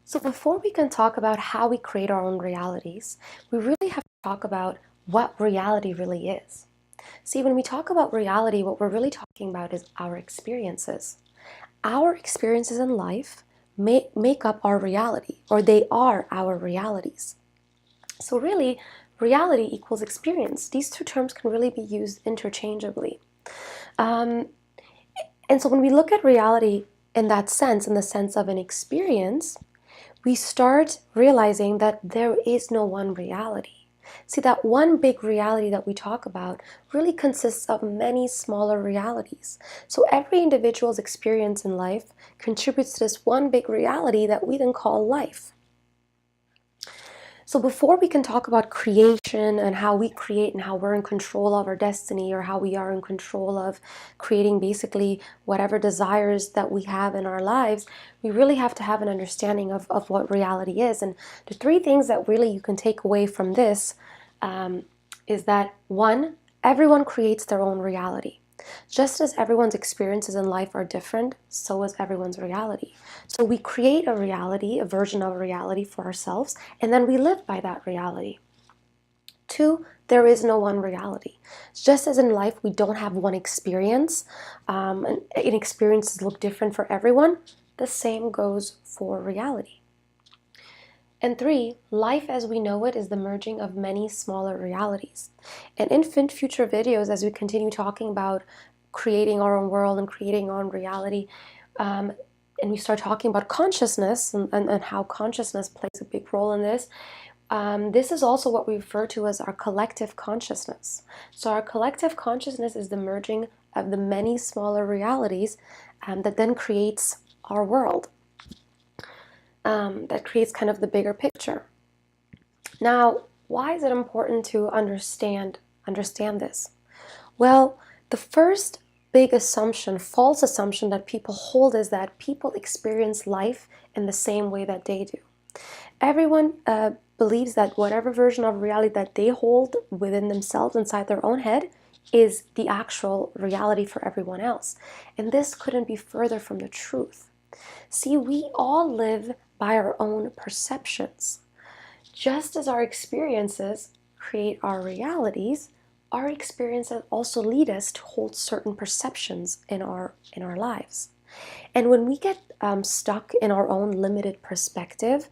So before we can talk about how we create our own realities, we really have to talk about what reality really is. See, when we talk about reality, what we're really talking about is our experiences. Our experiences in life make up our reality, or they are our realities. So really, reality equals experience. These two terms can really be used interchangeably. Um, and so when we look at reality in that sense, in the sense of an experience, we start realizing that there is no one reality. See, that one big reality that we talk about really consists of many smaller realities. So every individual's experience in life contributes to this one big reality that we then call life. So before we can talk about creation and how we create and how we're in control of our destiny, or how we are in control of creating basically whatever desires that we have in our lives, we really have to have an understanding of what reality is. And the three things that really you can take away from this is that, one, everyone creates their own reality. Just as everyone's experiences in life are different, so is everyone's reality. So we create a reality, a version of a reality for ourselves, and then we live by that reality. Two, there is no one reality. Just as in life we don't have one experience, and experiences look different for everyone, the same goes for reality. And three, life as we know it is the merging of many smaller realities. And in future videos, as we continue talking about creating our own world and creating our own reality, and we start talking about consciousness and how consciousness plays a big role in this, this is also what we refer to as our collective consciousness. So our collective consciousness is the merging of the many smaller realities that then creates our world. That creates kind of the bigger picture. Now, why is it important to understand this? Well, the first big assumption, false assumption that people hold is that people experience life in the same way that they do. Everyone believes that whatever version of reality that they hold within themselves, inside their own head, is the actual reality for everyone else. And this couldn't be further from the truth. See, we all live by our own perceptions. Just as our experiences create our realities, our experiences also lead us to hold certain perceptions in our lives. And when we get stuck in our own limited perspective,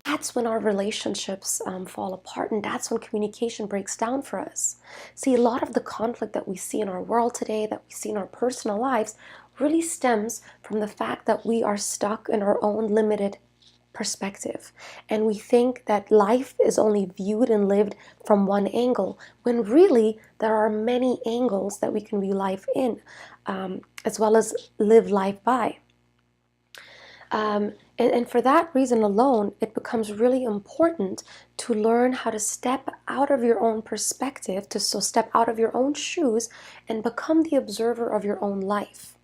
that's when our relationships fall apart, and that's when communication breaks down for us. See, a lot of the conflict that we see in our world today, that we see in our personal lives, really stems from the fact that we are stuck in our own limited perspective. And we think that life is only viewed and lived from one angle, when really there are many angles that we can view life in, as well as live life by. And for that reason alone, it becomes really important to learn how to step out of your own perspective, so step out of your own shoes and become the observer of your own life.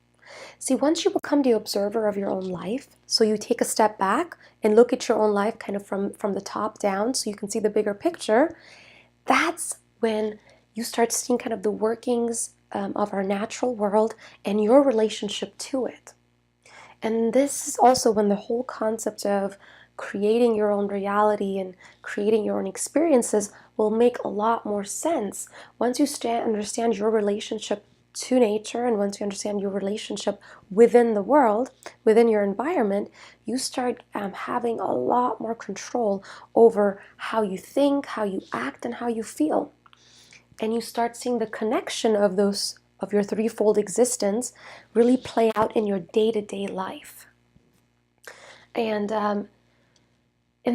See, once you become the observer of your own life, so you take a step back and look at your own life kind of from the top down so you can see the bigger picture, that's when you start seeing kind of the workings of our natural world and your relationship to it. And this is also when the whole concept of creating your own reality and creating your own experiences will make a lot more sense. Once you understand your relationship to nature, and once you understand your relationship within the world, within your environment, you start having a lot more control over how you think, how you act, and how you feel. And you start seeing the connection of your threefold existence really play out in your day-to-day life. And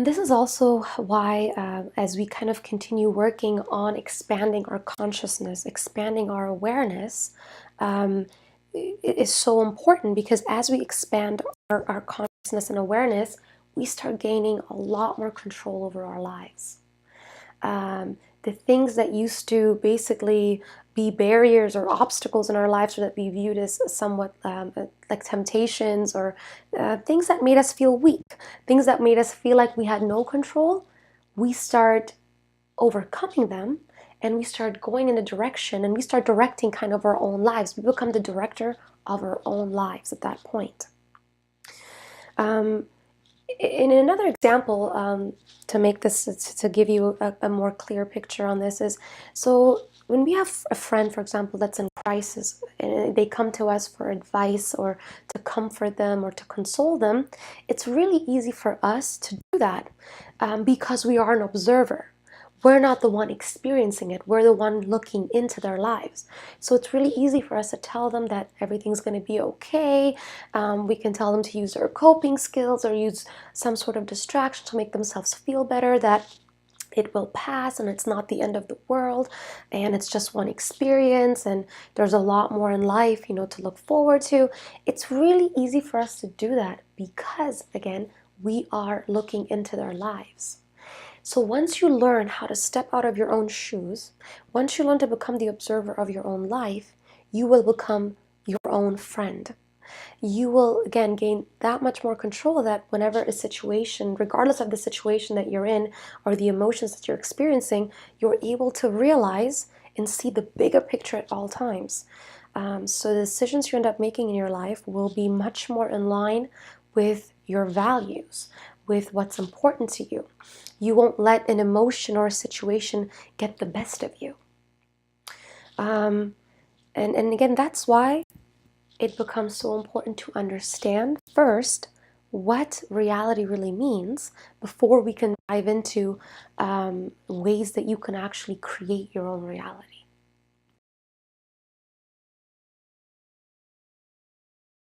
this is also why, as we kind of continue working on expanding our consciousness, expanding our awareness, it is so important, because as we expand our consciousness and awareness, we start gaining a lot more control over our lives. The things that used to basically be barriers or obstacles in our lives, or that we viewed as somewhat like temptations, or things that made us feel weak, things that made us feel like we had no control, we start overcoming them, and we start going in a direction, and we start directing kind of our own lives. We become the director of our own lives at that point. In another example, to make this, to give you a more clear picture on this is, so when we have a friend, for example, that's in crisis, and they come to us for advice or to comfort them or to console them, it's really easy for us to do that because we are an observer. We're not the one experiencing it. We're the one looking into their lives. So it's really easy for us to tell them that everything's going to be okay. We can tell them to use their coping skills or use some sort of distraction to make themselves feel better, that it will pass and it's not the end of the world and it's just one experience and there's a lot more in life, to look forward to. It's really easy for us to do that because, again, we are looking into their lives. So once you learn how to step out of your own shoes, once you learn to become the observer of your own life, you will become your own friend. You will, again, gain that much more control that whenever a situation, regardless of the situation that you're in or the emotions that you're experiencing, you're able to realize and see the bigger picture at all times. So the decisions you end up making in your life will be much more in line with your values, with what's important to you. You won't let an emotion or a situation get the best of you. And again, that's why it becomes so important to understand first what reality really means before we can dive into ways that you can actually create your own reality.